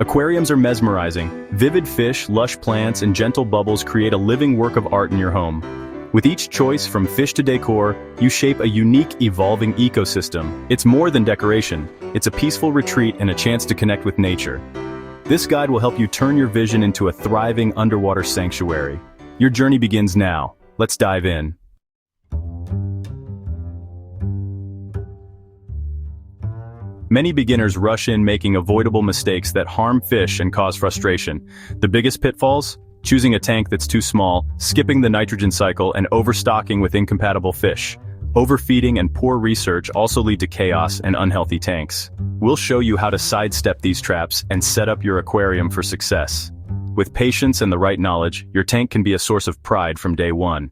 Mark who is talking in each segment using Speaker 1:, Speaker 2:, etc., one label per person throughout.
Speaker 1: Aquariums are mesmerizing. Vivid fish, lush plants, and gentle bubbles create a living work of art in your home. With each choice, from fish to decor, you shape a unique, evolving ecosystem. It's more than decoration. It's a peaceful retreat and a chance to connect with nature. This guide will help you turn your vision into a thriving underwater sanctuary. Your journey begins now. Let's dive in. Many beginners rush in, making avoidable mistakes that harm fish and cause frustration. The biggest pitfalls? Choosing a tank that's too small, skipping the nitrogen cycle, and overstocking with incompatible fish. Overfeeding and poor research also lead to chaos and unhealthy tanks. We'll show you how to sidestep these traps and set up your aquarium for success. With patience and the right knowledge, your tank can be a source of pride from day one.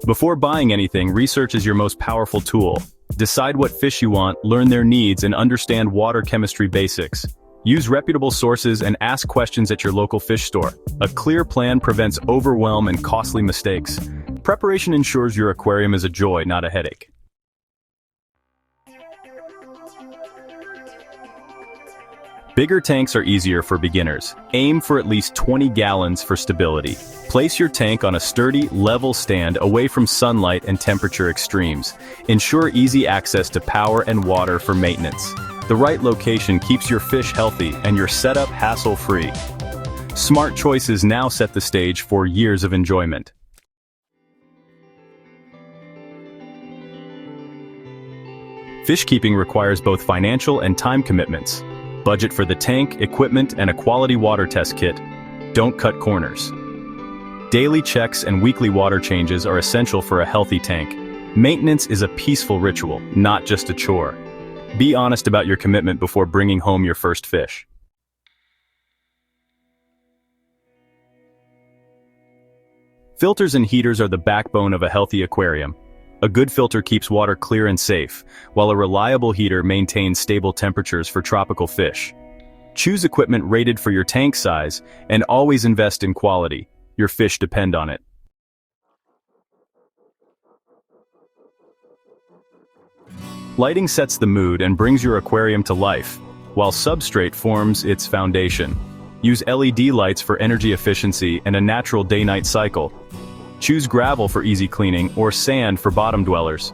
Speaker 1: Before buying anything, research is your most powerful tool. Decide what fish you want, learn their needs, and understand water chemistry basics. Use reputable sources and ask questions at your local fish store. A clear plan prevents overwhelm and costly mistakes. Preparation ensures your aquarium is a joy, not a headache. Bigger tanks are easier for beginners. Aim for at least 20 gallons for stability. Place your tank on a sturdy, level stand away from sunlight and temperature extremes. Ensure easy access to power and water for maintenance. The right location keeps your fish healthy and your setup hassle-free. Smart choices now set the stage for years of enjoyment. Fish keeping requires both financial and time commitments. Budget for the tank, equipment, and a quality water test kit. Don't cut corners. Daily checks and weekly water changes are essential for a healthy tank. Maintenance is a peaceful ritual, not just a chore. Be honest about your commitment before bringing home your first fish. Filters and heaters are the backbone of a healthy aquarium. A good filter keeps water clear and safe, while a reliable heater maintains stable temperatures for tropical fish. Choose equipment rated for your tank size, and always invest in quality. Your fish depend on it. Lighting sets the mood and brings your aquarium to life, while substrate forms its foundation. Use LED lights for energy efficiency and a natural day-night cycle. Choose gravel for easy cleaning or sand for bottom dwellers.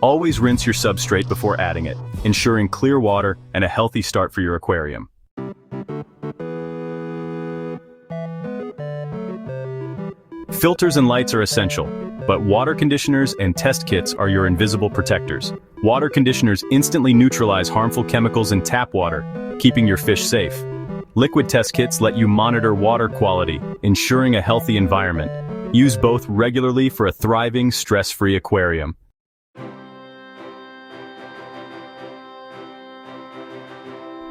Speaker 1: Always rinse your substrate before adding it, ensuring clear water and a healthy start for your aquarium. Filters and lights are essential, but water conditioners and test kits are your invisible protectors. Water conditioners instantly neutralize harmful chemicals in tap water, keeping your fish safe. Liquid test kits let you monitor water quality, ensuring a healthy environment. Use both regularly for a thriving, stress-free aquarium.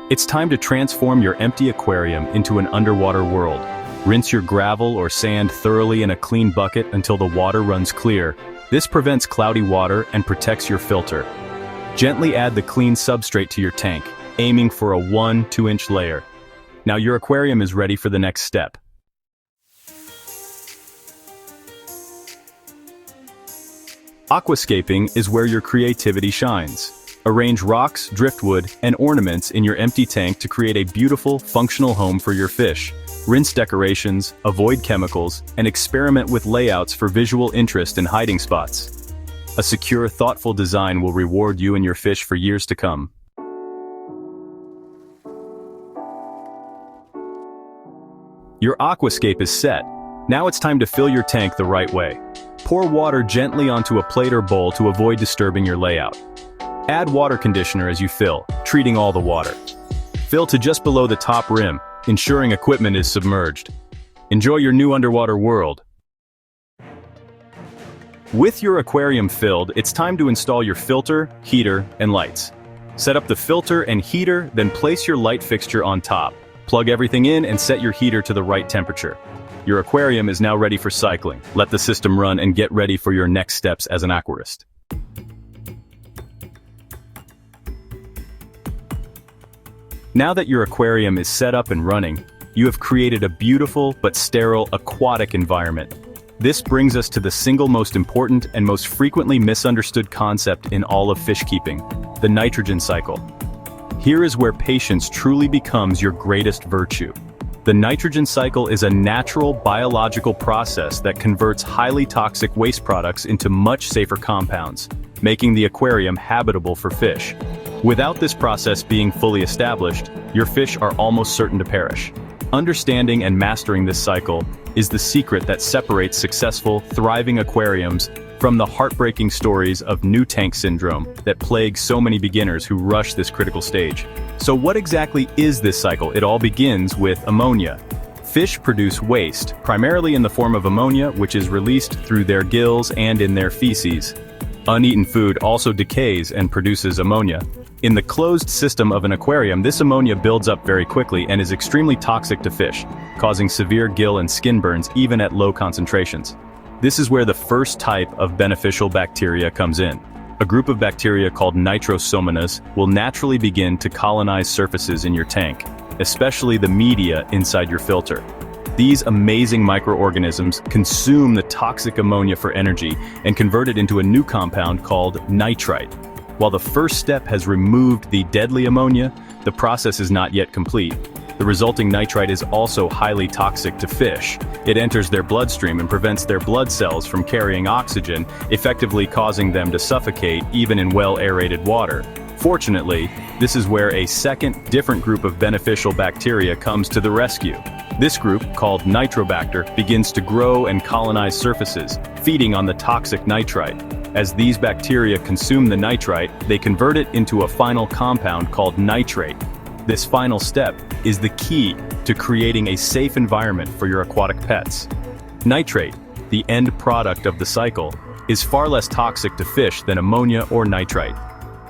Speaker 1: It's time to transform your empty aquarium into an underwater world. Rinse your gravel or sand thoroughly in a clean bucket until the water runs clear. This prevents cloudy water and protects your filter. Gently add the clean substrate to your tank, aiming for a 1-2 inch layer. Now your aquarium is ready for the next step. Aquascaping is where your creativity shines. Arrange rocks, driftwood, and ornaments in your empty tank to create a beautiful, functional home for your fish. Rinse decorations, avoid chemicals, and experiment with layouts for visual interest and hiding spots. A secure, thoughtful design will reward you and your fish for years to come. Your aquascape is set. Now it's time to fill your tank the right way. Pour water gently onto a plate or bowl to avoid disturbing your layout. Add water conditioner as you fill, treating all the water. Fill to just below the top rim, ensuring equipment is submerged. Enjoy your new underwater world. With your aquarium filled, it's time to install your filter, heater, and lights. Set up the filter and heater, then place your light fixture on top. Plug everything in and set your heater to the right temperature. Your aquarium is now ready for cycling. Let the system run and get ready for your next steps as an aquarist. Now that your aquarium is set up and running, you have created a beautiful but sterile aquatic environment. This brings us to the single most important and most frequently misunderstood concept in all of fish keeping, the nitrogen cycle. Here is where patience truly becomes your greatest virtue. The nitrogen cycle is a natural biological process that converts highly toxic waste products into much safer compounds, making the aquarium habitable for fish. Without this process being fully established, your fish are almost certain to perish. Understanding and mastering this cycle is the secret that separates successful, thriving aquariums from the heartbreaking stories of new tank syndrome that plague so many beginners who rush this critical stage. So what exactly is this cycle? It all begins with ammonia. Fish produce waste, primarily in the form of ammonia, which is released through their gills and in their feces. Uneaten food also decays and produces ammonia. In the closed system of an aquarium, this ammonia builds up very quickly and is extremely toxic to fish, causing severe gill and skin burns even at low concentrations. This is where the first type of beneficial bacteria comes in. A group of bacteria called nitrosomonas will naturally begin to colonize surfaces in your tank, especially the media inside your filter. These amazing microorganisms consume the toxic ammonia for energy and convert it into a new compound called nitrite. While the first step has removed the deadly ammonia, the process is not yet complete. The resulting nitrite is also highly toxic to fish. It enters their bloodstream and prevents their blood cells from carrying oxygen, effectively causing them to suffocate even in well-aerated water. Fortunately, this is where a second, different group of beneficial bacteria comes to the rescue. This group, called Nitrobacter, begins to grow and colonize surfaces, feeding on the toxic nitrite. As these bacteria consume the nitrite, they convert it into a final compound called nitrate. This final step is the key to creating a safe environment for your aquatic pets. Nitrate, the end product of the cycle, is far less toxic to fish than ammonia or nitrite.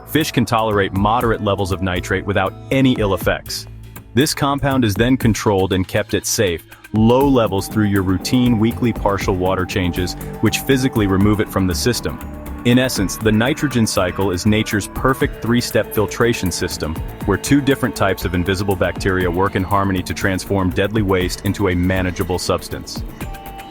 Speaker 1: Fish can tolerate moderate levels of nitrate without any ill effects. This compound is then controlled and kept at safe, low levels through your routine weekly partial water changes, which physically remove it from the system. In essence, the nitrogen cycle is nature's perfect three-step filtration system, where two different types of invisible bacteria work in harmony to transform deadly waste into a manageable substance.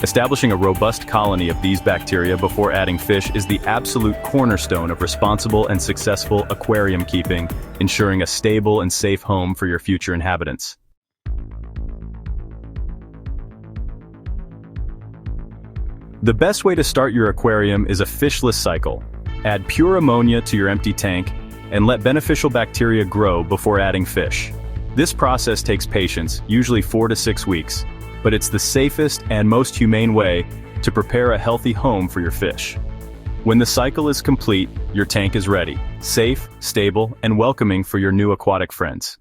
Speaker 1: Establishing a robust colony of these bacteria before adding fish is the absolute cornerstone of responsible and successful aquarium keeping, ensuring a stable and safe home for your future inhabitants. The best way to start your aquarium is a fishless cycle. Add pure ammonia to your empty tank and let beneficial bacteria grow before adding fish. This process takes patience, usually 4 to 6 weeks, but it's the safest and most humane way to prepare a healthy home for your fish. When the cycle is complete, your tank is ready, safe, stable, and welcoming for your new aquatic friends.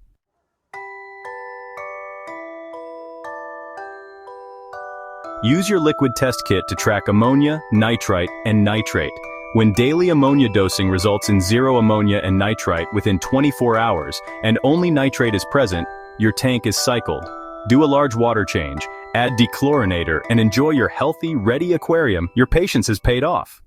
Speaker 1: Use your liquid test kit to track ammonia, nitrite, and nitrate. When daily ammonia dosing results in 0 ammonia and nitrite within 24 hours, and only nitrate is present, your tank is cycled. Do a large water change, add dechlorinator, and enjoy your healthy, ready aquarium. Your patience has paid off.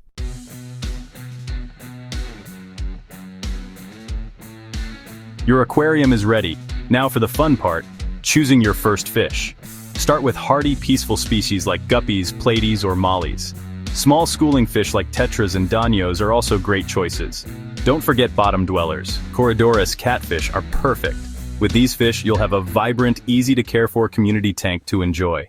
Speaker 1: Your aquarium is ready. Now for the fun part, choosing your first fish. Start with hardy, peaceful species like guppies, platies, or mollies. Small schooling fish like tetras and danios are also great choices. Don't forget bottom dwellers. Corydoras catfish are perfect. With these fish, you'll have a vibrant, easy-to-care-for community tank to enjoy.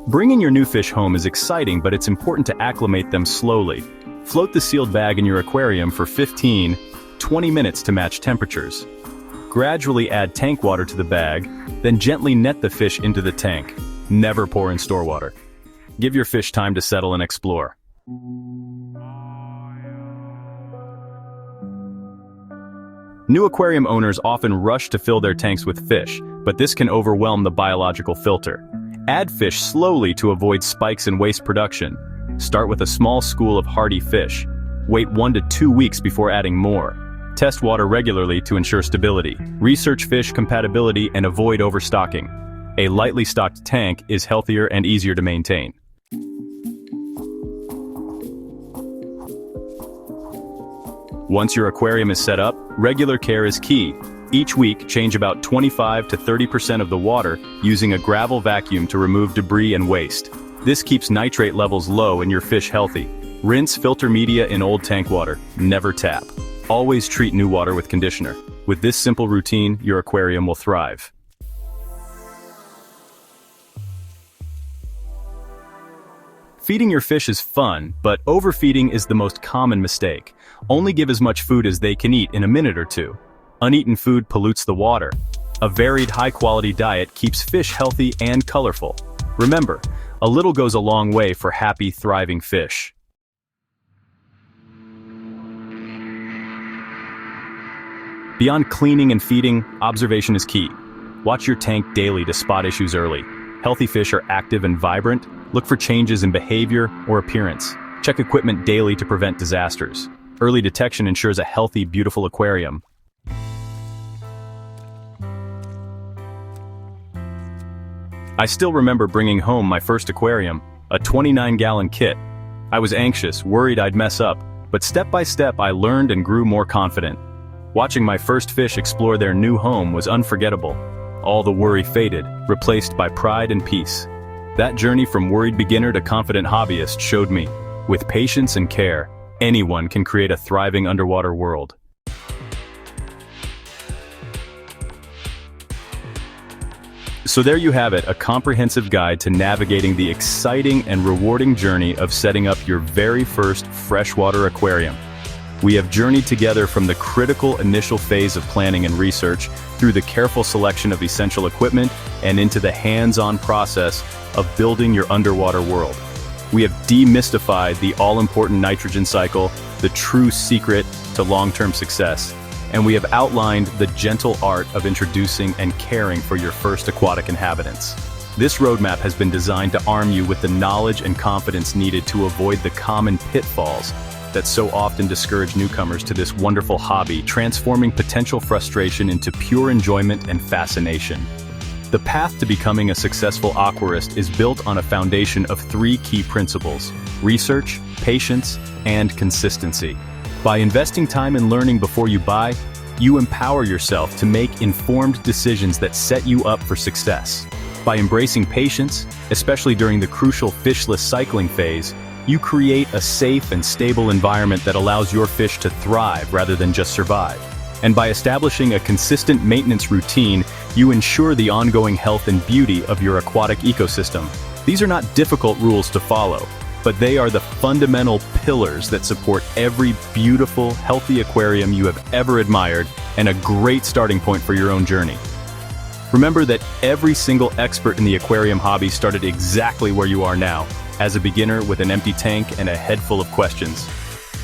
Speaker 1: Bringing your new fish home is exciting, but it's important to acclimate them slowly. Float the sealed bag in your aquarium for 15–20 minutes to match temperatures. Gradually add tank water to the bag, then gently net the fish into the tank. Never pour in store water. Give your fish time to settle and explore. New aquarium owners often rush to fill their tanks with fish, but this can overwhelm the biological filter. Add fish slowly to avoid spikes in waste production. Start with a small school of hardy fish. Wait 1 to 2 weeks before adding more. Test water regularly to ensure stability. Research fish compatibility and avoid overstocking. A lightly stocked tank is healthier and easier to maintain. Once your aquarium is set up, regular care is key. Each week, change about 25 to 30% of the water using a gravel vacuum to remove debris and waste. This keeps nitrate levels low and your fish healthy. Rinse filter media in old tank water. Never tap. Always treat new water with conditioner. With this simple routine, your aquarium will thrive. Feeding your fish is fun, but overfeeding is the most common mistake. Only give as much food as they can eat in a minute or two. Uneaten food pollutes the water. A varied, high-quality diet keeps fish healthy and colorful. Remember, a little goes a long way for happy, thriving fish. Beyond cleaning and feeding, observation is key. Watch your tank daily to spot issues early. Healthy fish are active and vibrant. Look for changes in behavior or appearance. Check equipment daily to prevent disasters. Early detection ensures a healthy, beautiful aquarium. I still remember bringing home my first aquarium, a 29-gallon kit. I was anxious, worried I'd mess up, but step by step I learned and grew more confident. Watching my first fish explore their new home was unforgettable. All the worry faded, replaced by pride and peace. That journey from worried beginner to confident hobbyist showed me, with patience and care, anyone can create a thriving underwater world. So there you have it, a comprehensive guide to navigating the exciting and rewarding journey of setting up your very first freshwater aquarium. We have journeyed together from the critical initial phase of planning and research through the careful selection of essential equipment and into the hands-on process of building your underwater world. We have demystified the all-important nitrogen cycle, the true secret to long-term success, and we have outlined the gentle art of introducing and caring for your first aquatic inhabitants. This roadmap has been designed to arm you with the knowledge and confidence needed to avoid the common pitfalls that so often discourage newcomers to this wonderful hobby, transforming potential frustration into pure enjoyment and fascination. The path to becoming a successful aquarist is built on a foundation of 3 key principles: research, patience, and consistency. By investing time in learning before you buy, you empower yourself to make informed decisions that set you up for success. By embracing patience, especially during the crucial fishless cycling phase, you create a safe and stable environment that allows your fish to thrive rather than just survive. And by establishing a consistent maintenance routine, you ensure the ongoing health and beauty of your aquatic ecosystem. These are not difficult rules to follow, but they are the fundamental pillars that support every beautiful, healthy aquarium you have ever admired and a great starting point for your own journey. Remember that every single expert in the aquarium hobby started exactly where you are now, as a beginner with an empty tank and a head full of questions.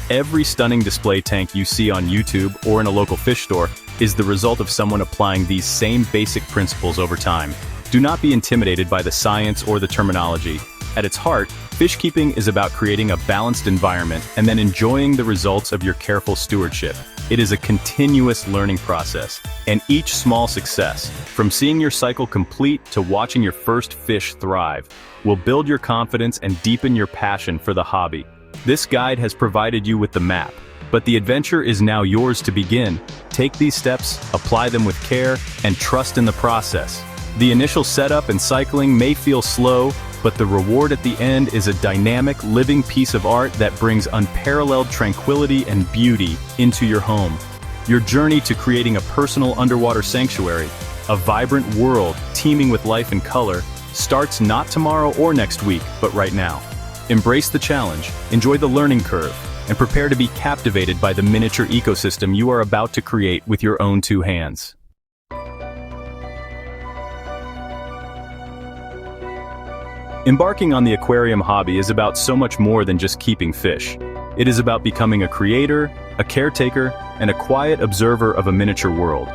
Speaker 1: Every stunning display tank you see on YouTube or in a local fish store is the result of someone applying these same basic principles over time. Do not be intimidated by the science or the terminology. At its heart, fish keeping is about creating a balanced environment and then enjoying the results of your careful stewardship. It is a continuous learning process, and each small success, from seeing your cycle complete to watching your first fish thrive, will build your confidence and deepen your passion for the hobby. This guide has provided you with the map, but the adventure is now yours to begin. Take these steps, apply them with care, and trust in the process. The initial setup and cycling may feel slow, but the reward at the end is a dynamic, living piece of art that brings unparalleled tranquility and beauty into your home. Your journey to creating a personal underwater sanctuary, a vibrant world teeming with life and color, starts not tomorrow or next week, but right now. Embrace the challenge, enjoy the learning curve, and prepare to be captivated by the miniature ecosystem you are about to create with your own 2 hands. Embarking on the aquarium hobby is about so much more than just keeping fish. It is about becoming a creator, a caretaker, and a quiet observer of a miniature world.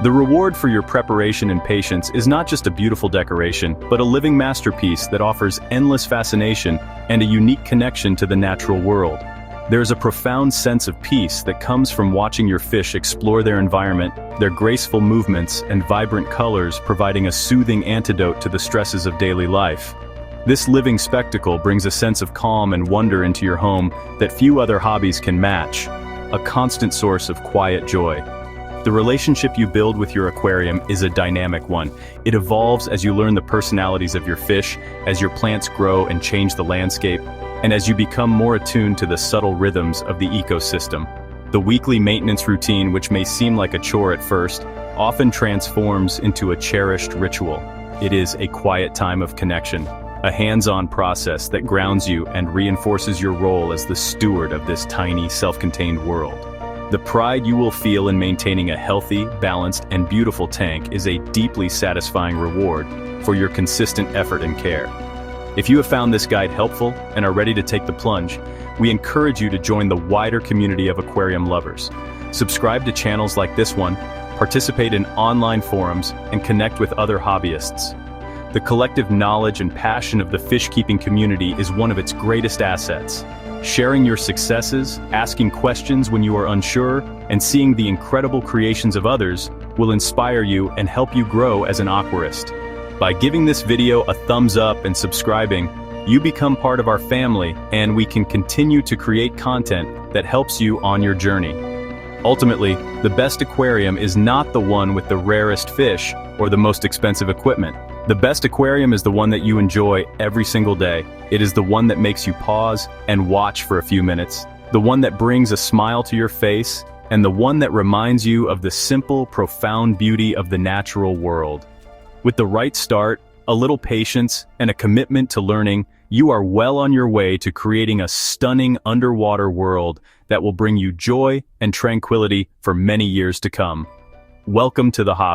Speaker 1: The reward for your preparation and patience is not just a beautiful decoration, but a living masterpiece that offers endless fascination and a unique connection to the natural world. There is a profound sense of peace that comes from watching your fish explore their environment, their graceful movements and vibrant colors providing a soothing antidote to the stresses of daily life. This living spectacle brings a sense of calm and wonder into your home that few other hobbies can match, a constant source of quiet joy. The relationship you build with your aquarium is a dynamic one. It evolves as you learn the personalities of your fish, as your plants grow and change the landscape, and as you become more attuned to the subtle rhythms of the ecosystem. The weekly maintenance routine, which may seem like a chore at first, often transforms into a cherished ritual. It is a quiet time of connection, a hands-on process that grounds you and reinforces your role as the steward of this tiny, self-contained world. The pride you will feel in maintaining a healthy, balanced, and beautiful tank is a deeply satisfying reward for your consistent effort and care. If you have found this guide helpful and are ready to take the plunge, we encourage you to join the wider community of aquarium lovers. Subscribe to channels like this one, participate in online forums, and connect with other hobbyists. The collective knowledge and passion of the fish-keeping community is one of its greatest assets. Sharing your successes, asking questions when you are unsure, and seeing the incredible creations of others will inspire you and help you grow as an aquarist. By giving this video a thumbs up and subscribing, you become part of our family, and we can continue to create content that helps you on your journey. Ultimately, the best aquarium is not the one with the rarest fish or the most expensive equipment. The best aquarium is the one that you enjoy every single day. It is the one that makes you pause and watch for a few minutes, the one that brings a smile to your face, and the one that reminds you of the simple, profound beauty of the natural world. With the right start, a little patience, and a commitment to learning, you are well on your way to creating a stunning underwater world that will bring you joy and tranquility for many years to come. Welcome to the hobby.